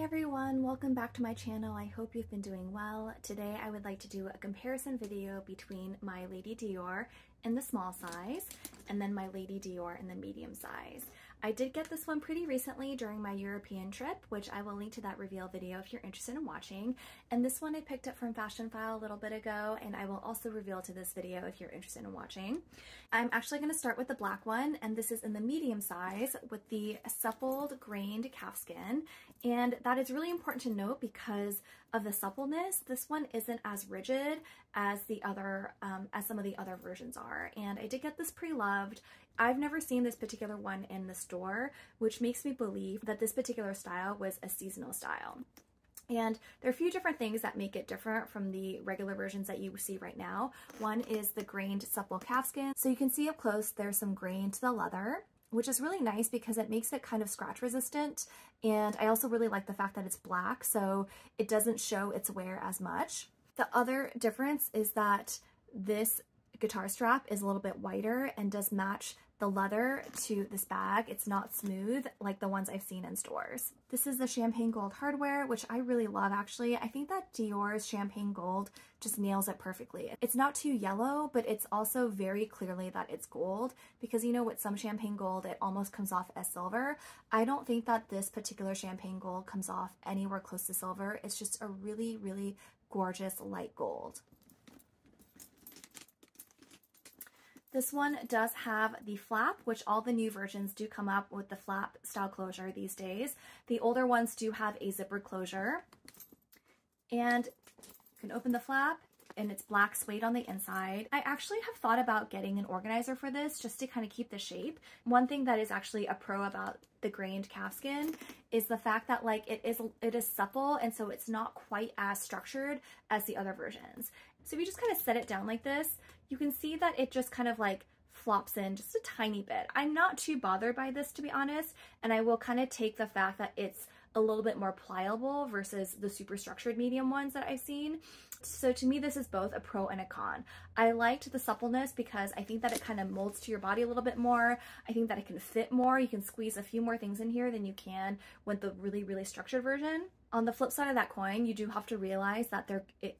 Hey everyone, welcome back to my channel. I hope you've been doing well. Today I would like to do a comparison video between my Lady Dior in the small size and then my Lady Dior in the medium size. I did get this one pretty recently during my European trip, which I will link to that reveal video if you're interested in watching. And this one I picked up from Fashionphile a little bit ago, and I will also reveal to this video if you're interested in watching. I'm actually going to start with the black one, and this is in the medium size with the suppled grained calfskin. And that is really important to note because of the suppleness. This one isn't as rigid as the other, as some of the other versions are. And I did get this pre-loved. I've never seen this particular one in the store, which makes me believe that this particular style was a seasonal style. And there are a few different things that make it different from the regular versions that you see right now. One is the grained supple calfskin. So you can see up close there's some grain to the leather, which is really nice because it makes it kind of scratch resistant. And I also really like the fact that it's black, so it doesn't show its wear as much. The other difference is that this guitar strap is a little bit wider and does match the leather to this bag. It's not smooth like the ones I've seen in stores. This is the champagne gold hardware, which I really love actually. I think that Dior's champagne gold just nails it perfectly. It's not too yellow, but it's also very clearly that it's gold, because you know with some champagne gold it almost comes off as silver. I don't think that this particular champagne gold comes off anywhere close to silver. It's just a really, really gorgeous light gold. This one does have the flap, which all the new versions do come up with the flap style closure these days. The older ones do have a zippered closure. And you can open the flap and it's black suede on the inside. I actually have thought about getting an organizer for this just to kind of keep the shape. One thing that is actually a pro about the grained calfskin is the fact that like it is supple, and so it's not quite as structured as the other versions. So if you just kind of set it down like this, you can see that it just kind of like flops in just a tiny bit. I'm not too bothered by this, to be honest, and I will kind of take the fact that it's a little bit more pliable versus the super structured medium ones that I've seen. So to me, this is both a pro and a con. I liked the suppleness because I think that it kind of molds to your body a little bit more. I think that it can fit more. You can squeeze a few more things in here than you can with the really, really structured version. On the flip side of that coin, you do have to realize that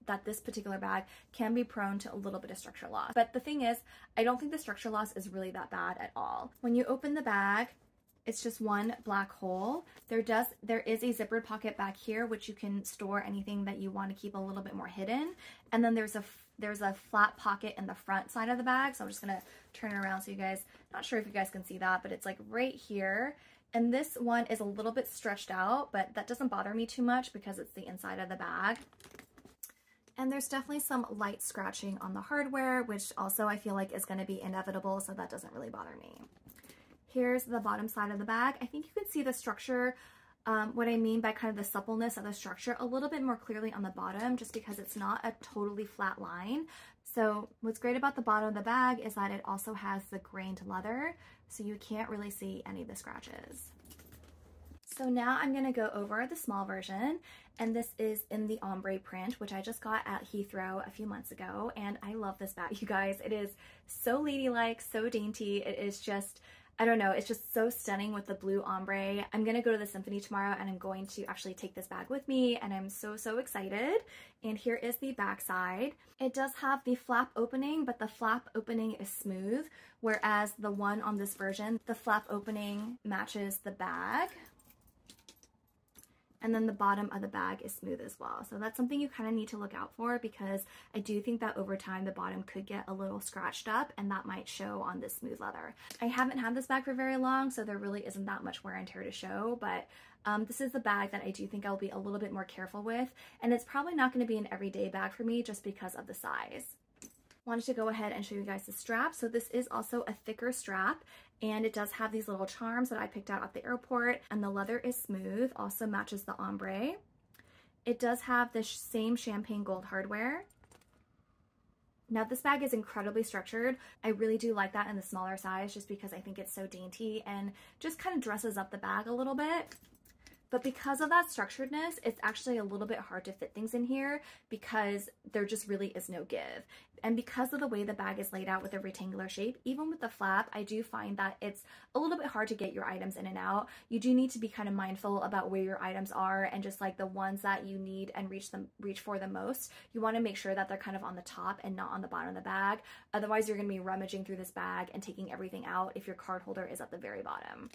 that this particular bag can be prone to a little bit of structure loss. But the thing is, I don't think the structure loss is really that bad at all. When you open the bag, it's just one black hole. There is a zippered pocket back here, which you can store anything that you want to keep a little bit more hidden. And then there's a flat pocket in the front side of the bag. So I'm just gonna turn it around so you guys, not sure if you guys can see that, but it's like right here. And this one is a little bit stretched out, but that doesn't bother me too much because it's the inside of the bag. And there's definitely some light scratching on the hardware, which also I feel like is gonna be inevitable, so that doesn't really bother me. Here's the bottom side of the bag. I think you can see the structure, what I mean by kind of the suppleness of the structure a little bit more clearly on the bottom, just because it's not a totally flat line. So what's great about the bottom of the bag is that it also has the grained leather, so you can't really see any of the scratches. So now I'm gonna go over the small version, and this is in the ombre print, which I just got at Heathrow a few months ago, and I love this bag, you guys. It is so ladylike, so dainty. It is just, I don't know, it's just so stunning with the blue ombre. I'm gonna go to the symphony tomorrow and I'm going to actually take this bag with me, and I'm so excited. And here is the back side. It does have the flap opening, but the flap opening is smooth, whereas the one on this version, the flap opening matches the bag. And then the bottom of the bag is smooth as well. So that's something you kind of need to look out for, because I do think that over time the bottom could get a little scratched up, and that might show on this smooth leather. I haven't had this bag for very long, so there really isn't that much wear and tear to show, but this is the bag that I do think I'll be a little bit more careful with, and it's probably not going to be an everyday bag for me just because of the size. Wanted to go ahead and show you guys the strap. So this is also a thicker strap, and it does have these little charms that I picked out at the airport, and the leather is smooth, also matches the ombre. It does have the same champagne gold hardware. Now this bag is incredibly structured. I really do like that in the smaller size just because I think it's so dainty and just kind of dresses up the bag a little bit. But because of that structuredness, it's actually a little bit hard to fit things in here because there just really is no give. And because of the way the bag is laid out with a rectangular shape, even with the flap, I do find that it's a little bit hard to get your items in and out. You do need to be kind of mindful about where your items are, and just like the ones that you need and reach for the most, you want to make sure that they're kind of on the top and not on the bottom of the bag. Otherwise, you're going to be rummaging through this bag and taking everything out if your card holder is at the very bottom.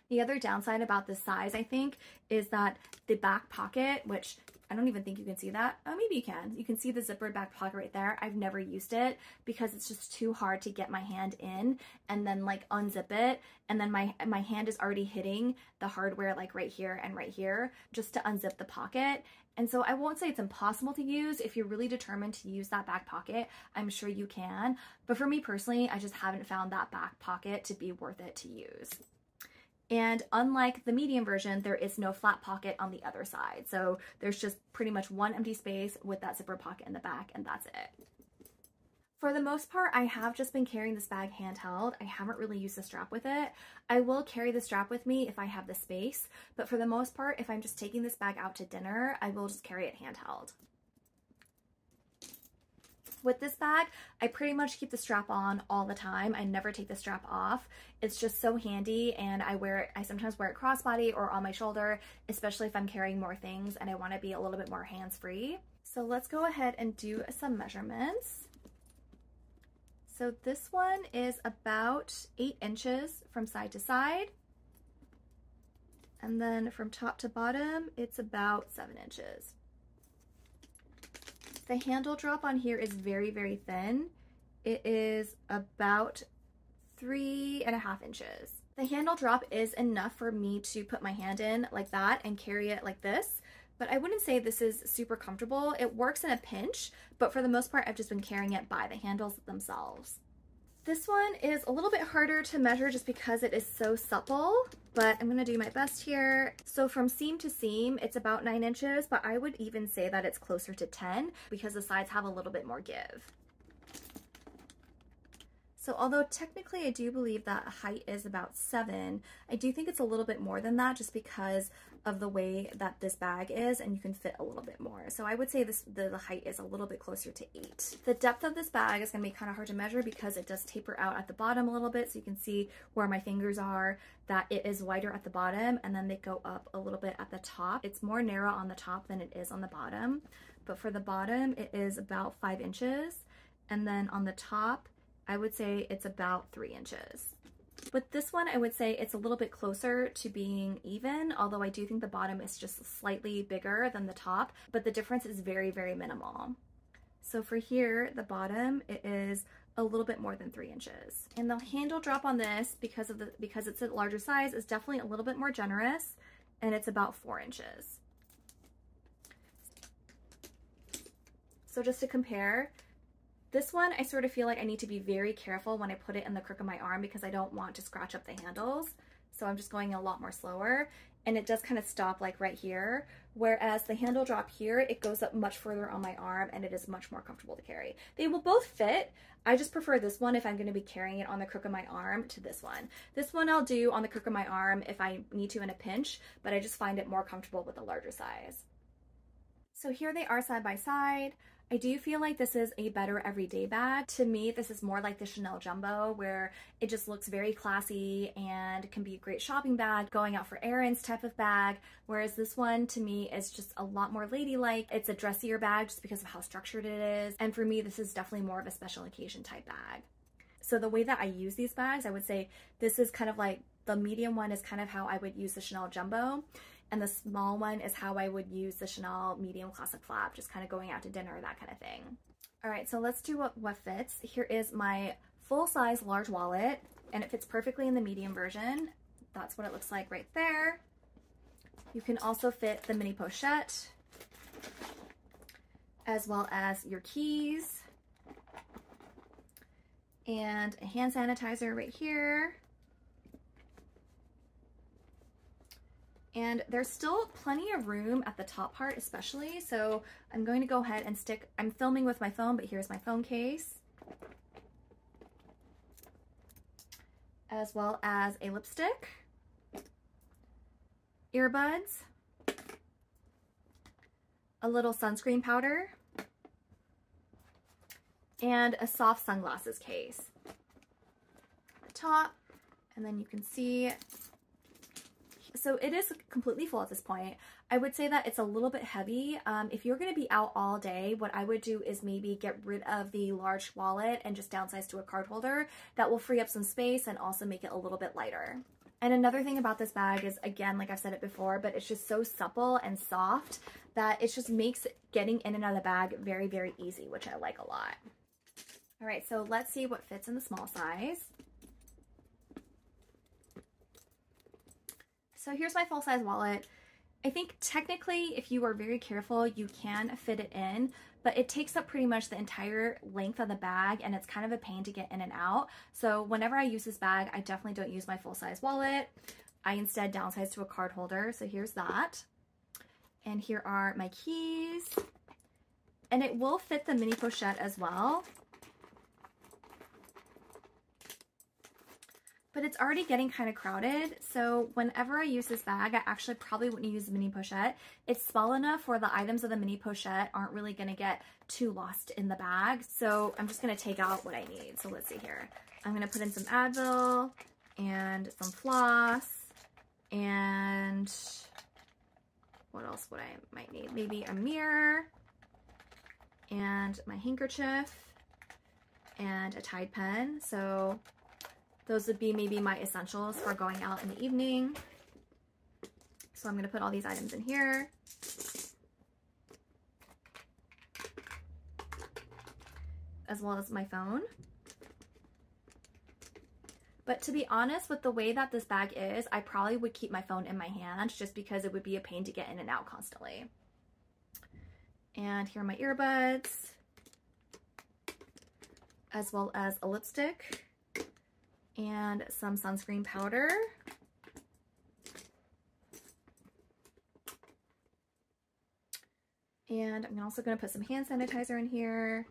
The other downside about this size, I think, is that the back pocket, which I don't even think you can see that. Oh, maybe you can. You can see the zippered back pocket right there. I've never used it because it's just too hard to get my hand in and then like unzip it. And then my hand is already hitting the hardware like right here and right here just to unzip the pocket. And so I won't say it's impossible to use. If you're really determined to use that back pocket, I'm sure you can. But for me personally, I just haven't found that back pocket to be worth it to use. And unlike the medium version, there is no flat pocket on the other side. So there's just pretty much one empty space with that zipper pocket in the back, and that's it. For the most part, I have just been carrying this bag handheld. I haven't really used the strap with it. I will carry the strap with me if I have the space, but for the most part, if I'm just taking this bag out to dinner, I will just carry it handheld. With this bag, I pretty much keep the strap on all the time. I never take the strap off. It's just so handy, and I sometimes wear it crossbody or on my shoulder, especially if I'm carrying more things and I want to be a little bit more hands-free. So let's go ahead and do some measurements. So this one is about 8 inches from side to side. And then from top to bottom, it's about 7 inches. The handle drop on here is very, very thin. It is about 3.5 inches. The handle drop is enough for me to put my hand in like that and carry it like this, but I wouldn't say this is super comfortable. It works in a pinch, but for the most part, I've just been carrying it by the handles themselves. This one is a little bit harder to measure just because it is so supple, but I'm gonna do my best here. So from seam to seam, it's about 9 inches, but I would even say that it's closer to 10 because the sides have a little bit more give. So although technically I do believe that height is about 7, I do think it's a little bit more than that just because of the way that this bag is, and you can fit a little bit more. So I would say the height is a little bit closer to 8. The depth of this bag is going to be kind of hard to measure because it does taper out at the bottom a little bit, so you can see where my fingers are, that it is wider at the bottom and then they go up a little bit at the top. It's more narrow on the top than it is on the bottom, but for the bottom it is about 5 inches, and then on the top I would say it's about 3 inches. With this one, I would say it's a little bit closer to being even, although I do think the bottom is just slightly bigger than the top, but the difference is very, very minimal. So for here, the bottom, it is a little bit more than 3 inches. And the handle drop on this, because it's a larger size, is definitely a little bit more generous, and it's about 4 inches. So just to compare, this one, I sort of feel like I need to be very careful when I put it in the crook of my arm because I don't want to scratch up the handles. So I'm just going a lot more slower, and it does kind of stop like right here. Whereas the handle drop here, it goes up much further on my arm and it is much more comfortable to carry. They will both fit. I just prefer this one if I'm going to be carrying it on the crook of my arm to this one. This one I'll do on the crook of my arm if I need to in a pinch, but I just find it more comfortable with the larger size. So here they are side by side. I do feel like this is a better everyday bag. To me, this is more like the Chanel Jumbo, where it just looks very classy and can be a great shopping bag, going out for errands type of bag, whereas this one to me is just a lot more ladylike. It's a dressier bag just because of how structured it is, and for me this is definitely more of a special occasion type bag. So the way that I use these bags, I would say this is kind of like the medium one is kind of how I would use the Chanel Jumbo, and the small one is how I would use the Chanel medium classic flap, just kind of going out to dinner, that kind of thing. All right, so let's do what fits. Here is my full-size large wallet, and it fits perfectly in the medium version. That's what it looks like right there. You can also fit the mini pochette, as well as your keys, and a hand sanitizer right here. And there's still plenty of room at the top part especially, so I'm going to go ahead and I'm filming with my phone, but here's my phone case, as well as a lipstick, earbuds, a little sunscreen powder, and a soft sunglasses case. The top, and then you can see, so it is completely full at this point. I would say that it's a little bit heavy. If you're going to be out all day, what I would do is maybe get rid of the large wallet and just downsize to a card holder. That will free up some space and also make it a little bit lighter. And another thing about this bag is, again, like I've said it before, but it's just so supple and soft that it just makes getting in and out of the bag very, very easy, which I like a lot. All right, so let's see what fits in the small size. So here's my full-size wallet. I think technically, if you are very careful, you can fit it in, but it takes up pretty much the entire length of the bag, and it's kind of a pain to get in and out. So whenever I use this bag, I definitely don't use my full-size wallet. I instead downsize to a card holder. So here's that. And here are my keys. And it will fit the mini pochette as well. But it's already getting kind of crowded, so whenever I use this bag, I actually probably wouldn't use the mini pochette. It's small enough where the items of the mini pochette aren't really going to get too lost in the bag, so I'm just going to take out what I need. So let's see here. I'm going to put in some Advil and some floss, and what else would I might need? Maybe a mirror and my handkerchief and a Tide pen. So those would be maybe my essentials for going out in the evening. So I'm going to put all these items in here. As well as my phone. But to be honest, with the way that this bag is, I probably would keep my phone in my hand just because it would be a pain to get in and out constantly. And here are my earbuds, as well as a lipstick and some sunscreen powder. And I'm also going to put some hand sanitizer in here.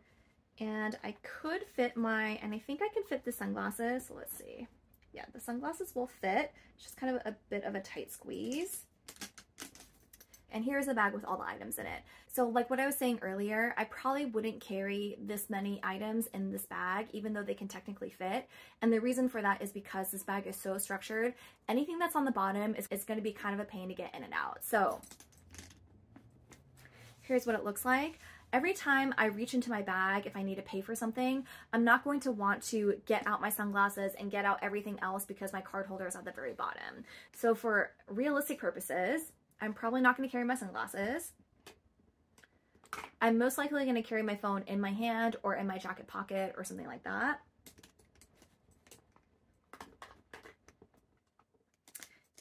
And I could fit and I think I can fit the sunglasses. So let's see. Yeah, the sunglasses will fit. It's just kind of a bit of a tight squeeze. And here's the bag with all the items in it. So like what I was saying earlier, I probably wouldn't carry this many items in this bag, even though they can technically fit. And the reason for that is because this bag is so structured. Anything that's on the bottom is going to be kind of a pain to get in and out. So here's what it looks like. Every time I reach into my bag, if I need to pay for something, I'm not going to want to get out my sunglasses and get out everything else because my card holder is at the very bottom. So for realistic purposes, I'm probably not going to carry my sunglasses. I'm most likely going to carry my phone in my hand or in my jacket pocket or something like that.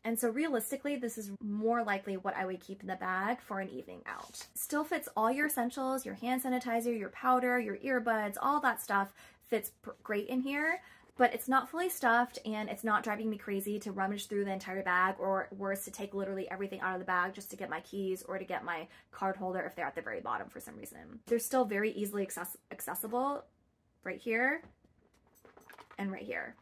And so realistically, this is more likely what I would keep in the bag for an evening out. Still fits all your essentials, your hand sanitizer, your powder, your earbuds, all that stuff fits great in here. But it's not fully stuffed, and it's not driving me crazy to rummage through the entire bag, or worse, to take literally everything out of the bag just to get my keys or to get my card holder if they're at the very bottom for some reason. They're still very easily accessible right here and right here.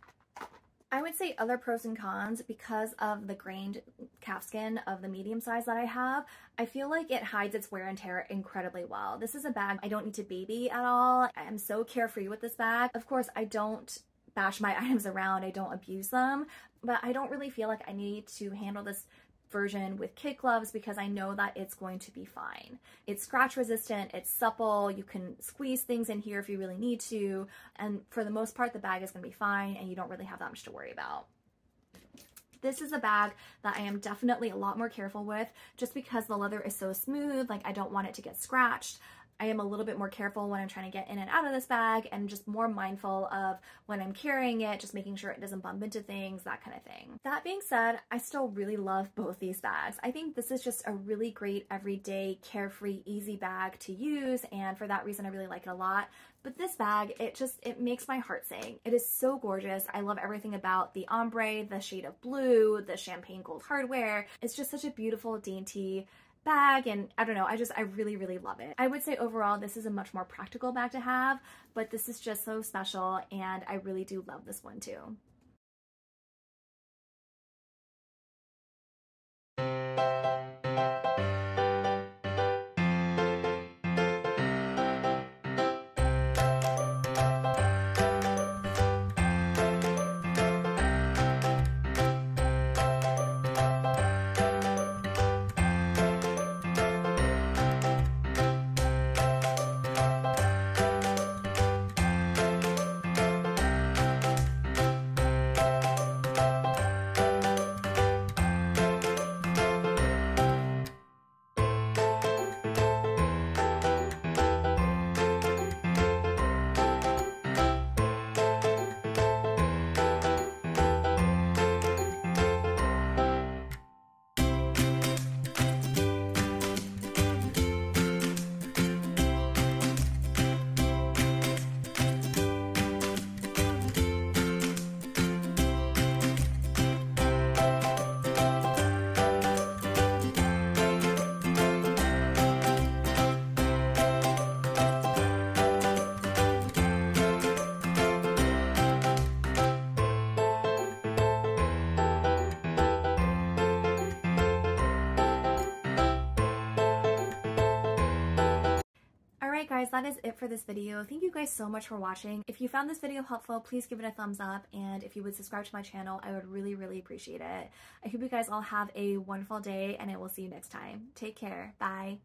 I would say other pros and cons, because of the grained calfskin of the medium size that I have, I feel like it hides its wear and tear incredibly well. This is a bag I don't need to baby at all. I am so carefree with this bag. Of course, I don't bash my items around, I don't abuse them, but I don't really feel like I need to handle this version with kid gloves because I know that it's going to be fine. It's scratch resistant, it's supple, you can squeeze things in here if you really need to, and for the most part the bag is going to be fine and you don't really have that much to worry about. This is a bag that I am definitely a lot more careful with just because the leather is so smooth, like I don't want it to get scratched. I am a little bit more careful when I'm trying to get in and out of this bag, and just more mindful of when I'm carrying it, just making sure it doesn't bump into things, that kind of thing. That being said, I still really love both these bags. I think this is just a really great everyday, carefree, easy bag to use, and for that reason I really like it a lot. But this bag, it makes my heart sing. It is so gorgeous. I love everything about the ombre, the shade of blue, the champagne gold hardware. It's just such a beautiful, dainty bag, and I don't know, I really, really love it. I would say overall this is a much more practical bag to have, but this is just so special, and I really do love this one too. guys, that is it for this video. Thank you guys so much for watching. If you found this video helpful, please give it a thumbs up, and if you would subscribe to my channel, I would really, really appreciate it. I hope you guys all have a wonderful day, and I will see you next time. Take care. Bye.